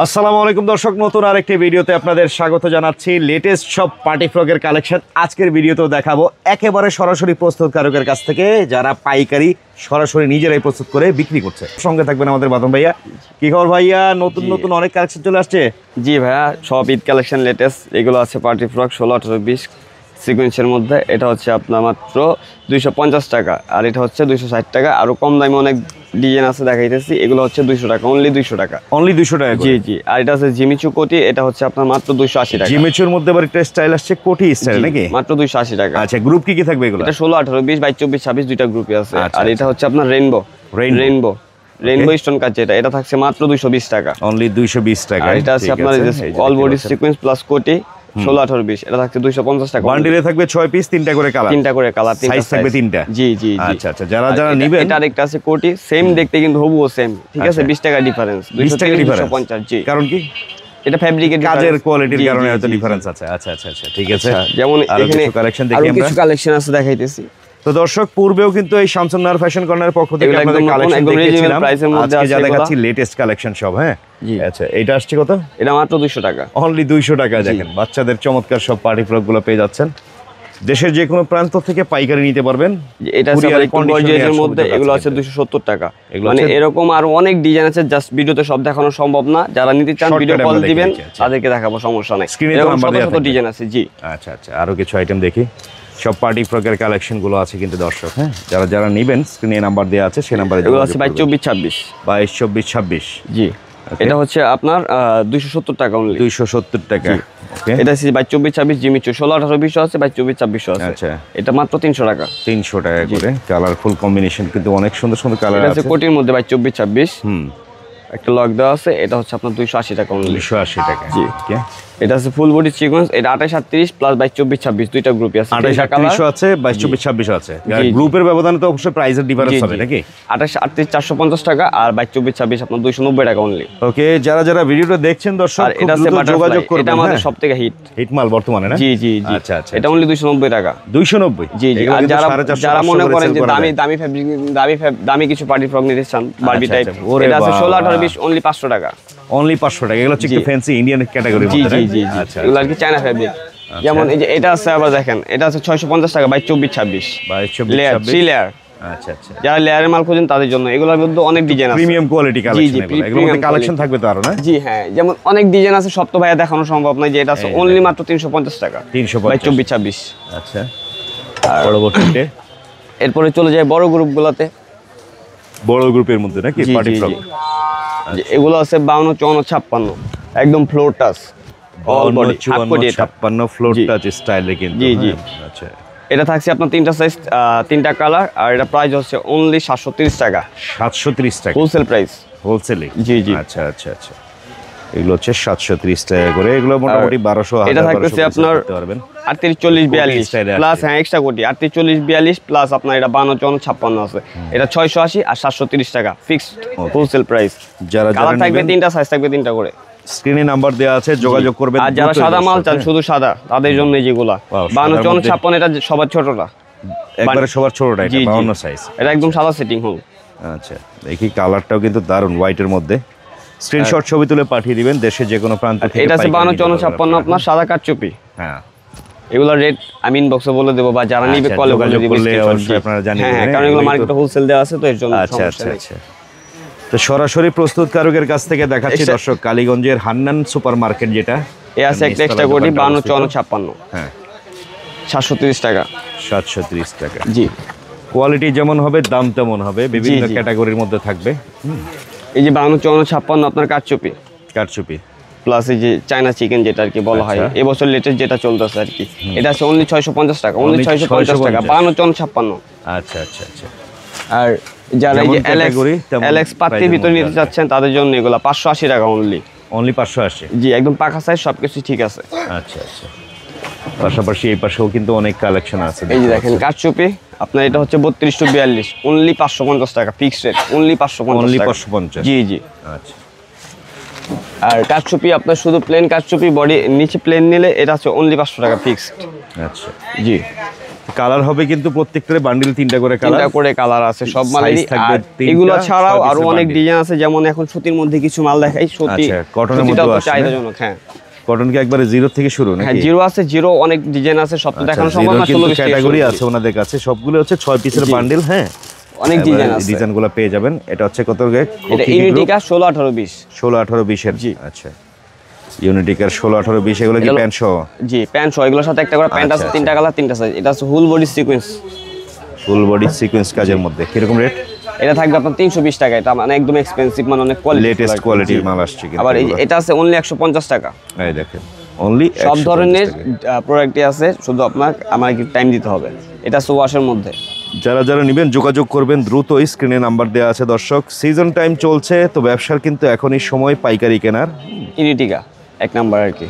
আসসালামু আলাইকুম দর্শক, নতুন আরেকটি ভিডিওতে আপনাদের স্বাগত জানাচ্ছি। লেটেস্ট সব পার্টি ফ্রকের কালেকশন আজকের ভিডিওতেও দেখাবো একেবারে সরাসরি প্রস্তুতকারকের কাছ থেকে, যারা পাইকারি সরাসরি নিজেরাই প্রস্তুত করে বিক্রি করছে। সঙ্গে থাকবেন আমাদের বাদন ভাইয়া। কি খবর ভাইয়া? নতুন নতুন অনেক কালেকশন চলে আসছে। জি ভাইয়া, সব ঈদ কালেকশন লেটেস্ট এগুলো আছে। পার্টি ফ্রক 16, 18, 20 সিকোয়েন্সের মধ্যে। এটা হচ্ছে আপনার মাত্র 250 টাকা, আর এটা হচ্ছে 260 টাকা। আরো কম দামে অনেক ডিজাইন আছে দেখাইতেছি, এগুলো হচ্ছে 200 টাকা, অনলি 200 টাকা। অনলি 200 টাকা? জি জি। আর এটা হচ্ছে জিমিচু কোটি, এটা হচ্ছে আপনার মাত্র 280 টাকা। জিমিচুর মধ্যে আবার একটা স্টাইল আসছে কোটি স্টাইল নাকি? মাত্র 280 টাকা। আচ্ছা, গ্রুপ কি কি থাকবে এগুলো? এটা 16, 18, 20, 22, 24, 26 দুইটা গ্রুপে আছে। আর এটা হচ্ছে আপনার রেইনবো স্টোন কাজ, এটা থাকছে মাত্র 220 টাকা। অনলি 220 টাকা। আর এটা আছে আপনার অল বডি সিকোয়েন্স প্লাস কোটি 16, 18, 20, এটা থাকছে 250 টাকা। বান্ডিলে থাকবে 6 পিস, 3টা করে কালার। 3টা করে কালার, সাইজ থাকবে 3টা। জি জি। আচ্ছা আচ্ছা, যারা যারা নেবেন। এটা আরেকটা আছে কোটি, সেম দেখতে কিন্তু হুবহু সেম, ঠিক আছে? 20 টাকা ডিফারেন্স, 20 টাকা ডিফারেন্স। 250। জি। কারণ কি? এটা ফ্যাব্রিকের কাজের কোয়ালিটির কারণে হয়তো ডিফারেন্স আছে। আচ্ছা আচ্ছা আচ্ছা, ঠিক আছে। যেমন এখানে কালেকশন দেখি আরো আমরা। কিছু কালেকশন আছে দেখাইতেছি। তো দর্শক, পূর্বেও কিন্তু এই শামসুন্নাহর ফ্যাশন কর্নারের পক্ষ থেকে আপনাদের কালেকশন দেখিয়েছিলাম। আজকে যা দেখাচ্ছি লেটেস্ট কালেকশন সব। হ্যাঁ আচ্ছা, এটা আসছে কত? এটা মাত্র 200 টাকা। অনলি 200 টাকা। দেখেন বাচ্চাদের চমৎকার সব পার্টি ফ্রক গুলো পেয়ে যাচ্ছেন। দেশের যে কোনো প্রান্ত থেকে পাইকারি নিতে পারবেন। এটা আছে গর্জিয়াসের মধ্যে, এগুলো আছে 270 টাকা। মানে এরকম আর অনেক ডিজাইন আছে, জাস্ট ভিডিওতে সব দেখানো সম্ভব না। যারা নিতে চান ভিডিও কল দিবেন, তাদেরকে দেখাবো, সমস্যা নাই। স্ক্রিনে তো নাম্বার দেওয়া আছে, ডিজাইন আছে। জি আচ্ছা আচ্ছা, আরো কিছু আইটেম দেখি। সব পার্টি ফ্রকের কালেকশন গুলো আছে কিন্তু দর্শক। হ্যাঁ, যারা যারা নেবেন স্ক্রিনে নাম্বার দেওয়া আছে, সেই নাম্বারে এগুলো আছে 22, 24, 26। 22, 24, 26। জি। এটা হচ্ছে আপনার 270 টাকা অনলি। 270 টাকা। ওকে, এটা আছে 22, 24, 26 জিমিচু 16, 18, 20 আছে, 22, 24, 26 আছে। আচ্ছা, এটা মাত্র 300 টাকা। 300 টাকা করে। কালারফুল কম্বিনেশন কিন্তু অনেক সুন্দর সুন্দর কালার আছে। এটা আছে কোটির মধ্যে 22, 24, 26। একটা লক দেওয়া আছে, এটা হচ্ছে আপনার 280 টাকা অনলি। 280 টাকা। জি। ওকে, এটা আছে ফুল বডি সিকোয়েন্স, এটা 28, 38 প্লাস 22, 24, 26 দুইটা গ্রুপে আছে। 28, 38 আছে, 22, 24, 26 আছে। গ্রুপের ব্যবধানে তো অবশ্যই প্রাইসের ডিফারেন্স হবে নাকি? 28, 38 450 টাকা, আর 22, 24, 26 আপনার 290 টাকা অনলি। ওকে, যারা যারা ভিডিওটা দেখছেন দর্শক, এটা আছে যোগাযোগ করবেন। এটা আমাদের সবথেকে হিট মাল বর্তমানে না? জি জি জি। আচ্ছা আচ্ছা, এটা অনলি 290 টাকা। 290? জি জি। আর যারা মনে করেন যে দামি ফ্যাব্রিক, দামি কিছু পার্টি ফ্রক নিতে চান বারবি টাইপ, এটা আছে 16, 18, 20 অনলি 500 টাকা। অনলি 500 টাকা। এগুলো হচ্ছে একটু ফ্যান্সি ইন্ডিয়ান ক্যাটাগরির মধ্যে। জি জি জি। আচ্ছা, এগুলো আর কি চায়না ফ্যাব্রিক। যেমন এই যে এটা আছে, আবার দেখেন এটা আছে 650 টাকা, 22, 24, 26 লেয়ার, 3 লেয়ার। আচ্ছা আচ্ছা, যারা লেয়ারের মাল খোঁজেন তাদের জন্য। এগুলোর মধ্যে অনেক ডিজাইন আছে, প্রিমিয়াম কোয়ালিটি কালেকশন। এগুলোর মধ্যে কালেকশন থাকবে তো আরো না? জি হ্যাঁ, যেমন অনেক ডিজাইন আছে, সব তো ভাইয়া দেখানো সম্ভব নয়। যে এটা আছে অনলি মাত্র 350 টাকা, 350, 22, 24, 26। আচ্ছা, পরবর্তীতে এরপরে চলে যায় বড় গ্রুপগুলোতে। বড় গ্রুপের মধ্যে নাকি পার্টি ফ্রক? এগুলো আছে 52, 54, 56 একদম floor touch, all body 56 floor touch স্টাইলে কিন্তু। জি জি। আচ্ছা, এটা থাকছে আপনার 3টা সাইজ, 3টা কালার, আর এটা প্রাইস হচ্ছে অনলি 730 টাকা। 730 টাকা হোলসেল প্রাইস। হোলসেলে? জি জি। আচ্ছা আচ্ছা আচ্ছা, এগুলো হচ্ছে 730 টাকা করে। এগুলো মোটামুটি 1200। এটা থাকতেছে আপনার 38, 40, 42 প্লাস, হ্যাঁ এক্সট্রা কোটি 38, 40, 42 প্লাস আপনার এটা 52, 54, 56 আছে। এটা 680 আর 730 টাকা ফিক্সড হোলসেল প্রাইস। যারা কালার থাকবে 3টা, সাইজ থাকবে 3টা করে। স্ক্রিনে নাম্বার দেওয়া আছে, যোগাযোগ করবেন। আর যারা সাদা মাল চান, শুধু সাদা, তাদের জন্য যেগুলা 52, 54, 56 এটা সবার ছোটটা, একবারে সবার ছোটটা, এটা 52 সাইজ। এটা একদম সাদা সেটিং হোল। আচ্ছা, দেখি কালারটাও কিন্তু দারুণ, হোয়াইটের মধ্যে। স্ক্রিনশট ছবি তুলে পাঠিয়ে দিবেন দেশের যে কোনো প্রান্ত থেকে। এটা আছে 52, 54, 56 আপনার সাদা কাটচুপি। হ্যাঁ, এগুলা রেট আমি ইনবক্সে বলে দেব, বা যারা নিবে কলে বলে দিব, অবশ্যই আপনারা জানিয়ে দিবেন। হ্যাঁ, কারণ এগুলো মার্কেটে হোলসেল দেওয়া আছে তো এর জন্য। আচ্ছা আচ্ছা আচ্ছা, তো সরাসরি প্রস্তুতকারকের কাছ থেকে দেখাচ্ছি দর্শক, কালীগঞ্জের হান্নান সুপার মার্কেট যেটা। এই আছে একটা এক্সট্রা কোটি 52, 54, 56। হ্যাঁ, 730 টাকা। 730 টাকা। জি। কোয়ালিটি যেমন হবে দাম তেমন হবে, বিভিন্ন ক্যাটাগরির মধ্যে থাকবে। এই যে 52, 54, 56 আপনার কাটচুপি প্লাস এই যে চায়না চিকেন যেটা আর কি বলা হয়, এবছর লেটেস্ট যেটা চলতেছে আর কি। এটা আছে অনলি 650 টাকা, অনলি 650 টাকা 52, 54, 56। আচ্ছা আচ্ছা আচ্ছা। আর যারা এই যে এলএক্স পাত্তির ভিতরে নিতে চাচ্ছেন তাদের জন্য এগুলা 580 টাকা অনলি 580। জি, একদম পাকা সাইজ, সবকিছু ঠিক আছে। আচ্ছা আচ্ছা, পাশাপাশি এই পাশেও কিন্তু অনেক কালেকশন আছে। এই যে দেখেন কাটচুপি আপনার, এটা হচ্ছে 32 to 42 অনলি 550 টাকা ফিক্সড রেট, অনলি 550। জি জি। আচ্ছা, আর কাটচুপি আপনার শুধু প্লেন কাটচুপি, বডি নিচে প্লেন নিলে এটা হচ্ছে অনলি 500 টাকা ফিক্সড। আচ্ছা জি। কালার হবে কিন্তু প্রত্যেকটারে বান্ডিল 3টা করে কালার, 3টা করে কালার আছে সব মালেরই। Size থাকবে আর 3টা, এগুলো ছাড়াও 6 আরো piece অনেক bundle। ডিজাইন আছে, যেমন এখন সুতির মধ্যে কিছু মাল দেখাই। সুতি আচ্ছা, কটনের সুতিটাও মধ্যেও তো আছে না? চাহিদাজনক। হ্যাঁ কটন কি একবারে জিরো থেকে শুরু হ্যাঁ, নাকি? জিরো আছে, জিরো অনেক ডিজাইন আছে, সব তো দেখানো সম্ভব না। 16 ক্যাটাগরি আছে ওনাদের কাছে, সবগুলো হচ্ছে 6 পিসের জি। বান্ডিল। হ্যাঁ, অনেক ডিজাইন আছে। ডিজাইনগুলো পেয়ে যাবেন। এটা হচ্ছে কত করে? এটা ইউনিটিকা 16 18 20। 16 18 20 এর। জি। আচ্ছা, ইউনিটিকার 16 18 20 এগুলো কি এগুলো- প্যান্ট সহ? জি, প্যান্ট সহ এগুলোর সাথে একটা করে প্যান্ট আছে, আচ্ছা, 3টা কালার 3টা সাইজ। এটা আছে full body sequence. Full body sequence কাজের মধ্যে কিরকম রেট? এটা থাকবে আপনার 320 টাকা। এটা মানে একদম এক্সপেন্সিভ, মানে অনেক কোয়ালিটি, লেটেস্ট কোয়ালিটির মাল আসছে কিন্তু। আবার এগুলো। এটা আছে অনলি 150 টাকা। এই দেখেন, অনলি সব ধরনের প্রোডাক্টই আছে, শুধু আমার একটু টাইম দিতে হবে। এটা আছে ওয়াশের মধ্যে। যারা যারা নেবেন যোগাযোগ করবেন দ্রুত, স্ক্রিনে নাম্বার দেওয়া আছে। দর্শক, সিজন টাইম চলছে তো ব্যবসার কিন্তু এখনই সময় পাইকারি কেনার। ইউনিটিকা 1 নাম্বার আর কি।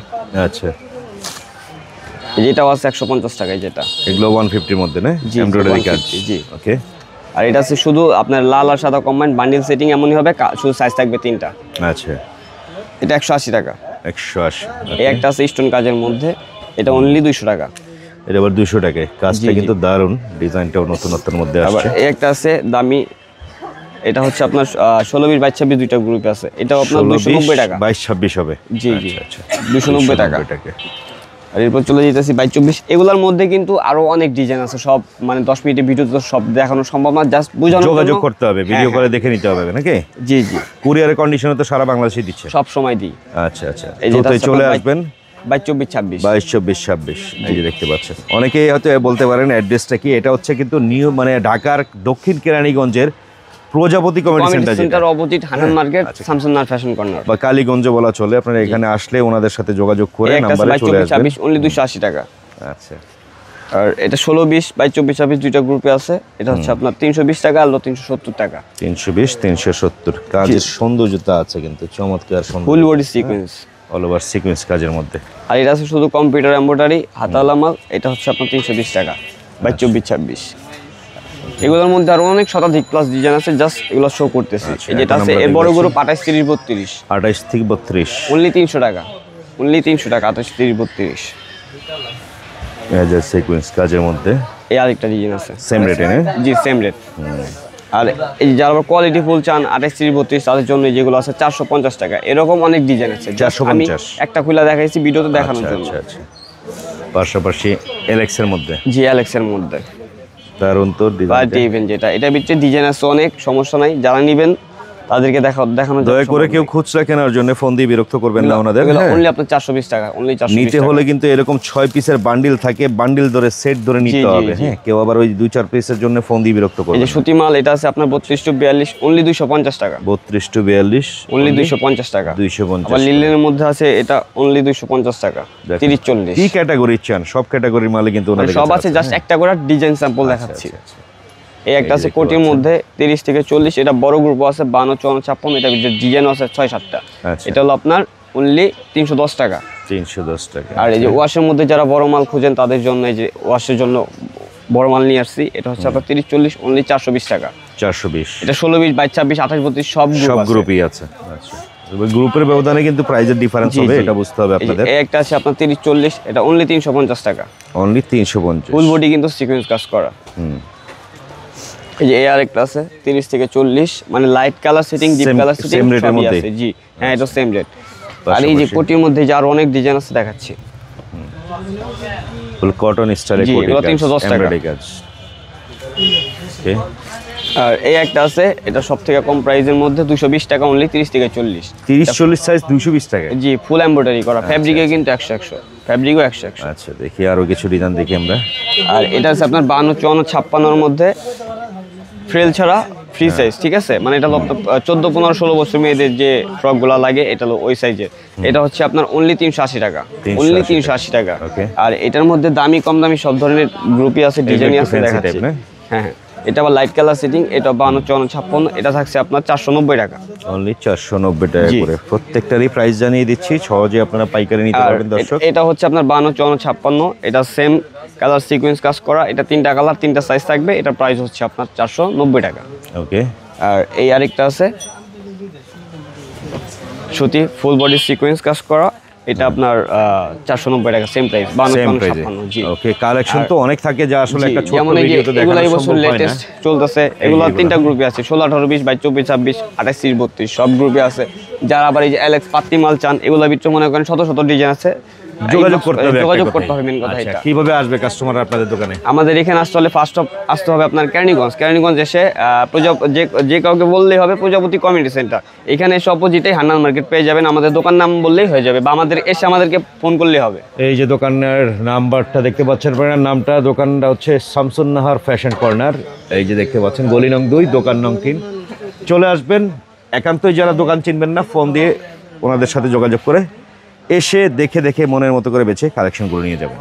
আচ্ছা, যেটাও আছে 150 টাকায়। যেটা এগুলো 150 এর মধ্যে না? জি, এমব্রয়ডারি কাজ। 150, জি। ওকে। আর এটা আছে শুধু আপনার লাল আর সাদা কম্বাইন্ড বান্ডিল সেটিং এমনই হবে, শুধু সাইজ থাকবে 3টা। আচ্ছা, এটা 180 টাকা। 180। এই একটা আছে স্টোন কাজের মধ্যে, এটা অনলি 200 টাকা। এটা আবার 200 টাকায়। কাজটা জি, জি। কিন্তু দারুণ, ডিজাইনটাও নতুনত্বের মধ্যে আবার আসছে। এই একটা আছে দামি, এটা হচ্ছে আপনার 16 20 22 26 দুইটা গ্রুপে আছে। এটাও আপনার 290 টাকা। 22 26 হবে। জি, জি। আচ্ছা, 290 টাকা। আর এরপর চলে যেতেছি 22 24। এগুলোর মধ্যে কিন্তু আরো অনেক ডিজাইন আছে, সব মানে 10 মিনিটের ভিডিও তো সব দেখানো সম্ভব না, জাস্ট বোঝানোর জন্য। যোগাযোগ করতে হবে, ভিডিও করে দেখে নিতে হবে নাকি? জি, জি, কুরিয়ারের কন্ডিশনে তো সারা বাংলাদেশে দিচ্ছে। সব সময় দিই। আচ্ছা, আচ্ছা, এই যে দ্রুতই চলে আসবেন। 22 24 26। 22 24 26 এই যে দেখতে পাচ্ছেন। অনেকেই হয়তো বলতে পারেন অ্যাড্রেসটা কি। এটা হচ্ছে কিন্তু নিউ মানে ঢাকার দক্ষিণ কেরানীগঞ্জের প্রজাপতি কমিউনিটি সেন্টার, যেটা centre opposite Hanan market, Shamsunnahar fashion corner. বা কালীগঞ্জ বলা চলে। আপনারা এখানে আসলে ওনাদের সাথে যোগাযোগ করে এই একটা নাম্বারে 22 চলে 24 আসবেন। 26 অনলি 280 টাকা। আচ্ছা, আর এটা 16 20 22 24 26 দুইটা গ্রুপে আছে। এটা হচ্ছে আপনার 320 টাকা আর 370 টাকা। 320 370। কাজের সৌন্দর্যতা আছে কিন্তু, চমৎকার সুন্দর, full body sequence, all over sequence কাজের মধ্যে। আর এটা আছে শুধু কম্পিউটার এমব্রয়ডারি হাতাওয়ালা মাল। এটা হচ্ছে আপনার 320 টাকা 22 24 26। এগুলোর মধ্যে আরো অনেক শতাধিক প্লাস ডিজাইন আছে, জাস্ট এগুলো শো করতেছি। এই যেটা আছে এর বড় গ্রুপ 28 30 32 28 থেকে 32 অনলি 300 টাকা। অনলি 300 টাকা 28 30 32। মেজার সিকোয়েন্স কাজের মধ্যে এই আরেকটা ডিজাইন আছে সেম রেটে না? জি, সেম রেট। আর এই যারা আবার কোয়ালিটি ফুল চান 28 30 32 তাদের জন্য যেগুলো আছে 450 টাকা। এরকম অনেক ডিজাইন আছে, just 450 আমি একটা খুলে দেখাইছি ভিডিওতে দেখানোর আচ্ছা, জন্য। আচ্ছা, আচ্ছা। পাশাপাশি এলএক্স এর মধ্যে জি, অ্যালেক্স এর মধ্যে দারুণ তো ডিজাইন। পার্টি ইভেন্ট, যেটা এটা ভিতরে ডিজাইন আছে অনেক, সমস্যা নাই। যারা নেবেন তাদেরকে দেখানো যাবে। দয়া করে কেউ খুচরা কেনার জন্য ফোন দিয়ে বিরক্ত করবেন না ওনাদের। হ্যাঁ? অনলি আপনার 420 টাকা। অনলি 420 নিতে হলে কিন্তু এরকম 6 পিসের বান্ডিল থাকে, বান্ডিল ধরে সেট ধরে নিতে জি, হবে। জি। হ্যাঁ, কেউ আবার ওই 2-4 পিসের জন্য ফোন দিয়ে বিরক্ত এই করবে যে না। সুতি মাল, এটা আছে আপনার 32 টু 42 অনলি 250 টাকা। 32 টু 42 অনলি 250 টাকা। 250। আবার লিলেনের মধ্যে আছে এটা অনলি 250 টাকা। দেখেন। 30 40 কি ক্যাটাগরি চান? সব ক্যাটাগরির মালে কিন্তু মানে ওনাদের সব কাছে আছে, জাস্ট একটা করে ডিজাইন স্যাম্পল দেখাচ্ছি। এই একটা আছে কোটির মধ্যে 30 থেকে 40। এটা বড় গ্রুপ আছে 52 54 56। এটা ডিজাইন আছে 6-7টা। আচ্ছা। এটা হলো আপনার অনলি 310 টাকা। 310 টাকা। আর এই যে ওয়াশের মধ্যে যারা বড় মাল খুঁজেন তাদের জন্য এই যে ওয়াশের জন্য বড় মাল নিয়ে আসছি। এটা হচ্ছে আপনার 30 40 অনলি 420 টাকা। 420। এটা 16 20 22 26 28 32 সব সব গ্রুপ গ্রুপই আছে। আচ্ছা, তবে গ্রুপের ব্যবধানে কিন্তু প্রাইজের ডিফারেন্স হবে, এটা বুঝতে হবে আপনাদের। এই একটা আছে আপনার 30 40। এটা অনলি 350 টাকা। অনলি 350। ফুল বডি কিন্তু সিকোয়েন্স কাজ করা। এই যে এই আরেকটা আছে 30 থেকে 40, মানে light colour setting, deep Same- colour setting same rate এর সবই মধ্যেই? আছে। জি হ্যাঁ, এটা সেম রেট। আর এই যে পাশাপাশি? কোটির মধ্যে যে আরো অনেক ডিজাইন আছে দেখাচ্ছি। ফুল কটন স্টাইলে জি, কোটি এগুলো কাজ, 310 টাকা। এমব্রয়ডারি কাজ। ওকে। আর এই একটা আছে, এটা সব থেকে কম প্রাইসের মধ্যে 220 টাকা অনলি 30 থেকে 40। 30 40 সাইজ 220 টাকা। জি, ফুল এমব্রয়ডারি করা, ফ্যাব্রিকে কিন্তু 100 100, ফ্যাব্রিকও 100 100। আচ্ছা, দেখি আরো কিছু ডিজাইন দেখি আমরা। আর এটা আছে আপনার 52 54 56 মধ্যে ফ্রেল ছাড়া ফ্রি সাইজ, ঠিক আছে? মানে এটা হলো 14 15 16 বছর মেয়েদের যে ফ্রকগুলো লাগে, এটা হলো ওই সাইজের। এটা হচ্ছে আপনার অনলি 380 টাকা। 380 অনলি 380 টাকা। Okay. আর এটার মধ্যে দামি কম দামি সব ধরনের গ্রুপই আছে, ডিজাইনই একটু আছে, fancy দেখাচ্ছি। type, না? হ্যাঁ হ্যাঁ, এটা আবার লাইট কালার সেটিং। এটা 52 54 56। এটা থাকছে আপনার 490 টাকা। অনলি 490 টাকা জি। করে। প্রত্যেকটারই প্রাইস জানিয়ে দিচ্ছি, সহজে আপনারা পাইকারি নিতে আর পারবেন দর্শক। এটা হচ্ছে আপনার 52 54 56। এটা সেম কালার সিকোয়েন্স কাজ করা। এটা 3টা কালার 3টা সাইজ থাকবে। এটা প্রাইস হচ্ছে আপনার 490 টাকা। ওকে। আর এই আরেকটা আছে সুতি ফুল বডি সিকোয়েন্স কাজ করা। এটা আপনার 490 টাকা সেম প্রাইস, সেম প্রাইসে। 52 জি। ওকে, কালেকশন তো অনেক থাকে যা আসলে জি, একটা ছোট যেমন এই যে ভিডিওতে এগুলো দেখানো এই বছর সম্ভব হয় না। লেটেস্ট চলতেছে, এগুলো এগুলো। তিনটা গ্রুপে আছে, 16, 18, 20, 22, 24, 26, 28, 30, 32 সব গ্রুপে আছে। যারা আবার এই যে এলএক্স পাত্তি মাল চান, এগুলোর ভিতরে মনে করেন শত শত ডিজাইন আছে, যোগাযোগ করতে হবে, যোগাযোগ একটা করতে কথাই। হবে, মেন কথা আচ্ছা, এটা। কিভাবে আসবে কাস্টমার আপনাদের দোকানে? আমাদের এখানে আসতে হলে ফার্স্ট অফ আসতে হবে আপনার কেরানীগঞ্জ এসে যে কাউকে বললেই হবে প্রজাপতি কমিউনিটি সেন্টার, এখানে এসে অপোজিটেই হান্নান মার্কেট পেয়ে যাবেন। আমাদের দোকান নাম বললেই হয়ে যাবে, বা আমাদেরকে ফোন করলেই হবে। এই যে দোকানের নাম্বারটা দেখতে পাচ্ছেন আপনারা, নামটা দোকানটা হচ্ছে শামসুন নাহার ফ্যাশন কর্নার। এই যে দেখতে পাচ্ছেন গলি নং 2, দোকান নং 3। চলে আসবেন, একান্তই যারা দোকান চিনবেন না ফোন দিয়ে ওনাদের সাথে যোগাযোগ করে এসে দেখে মনের মতো করে বেছে কালেকশনগুলো নিয়ে যাবেন।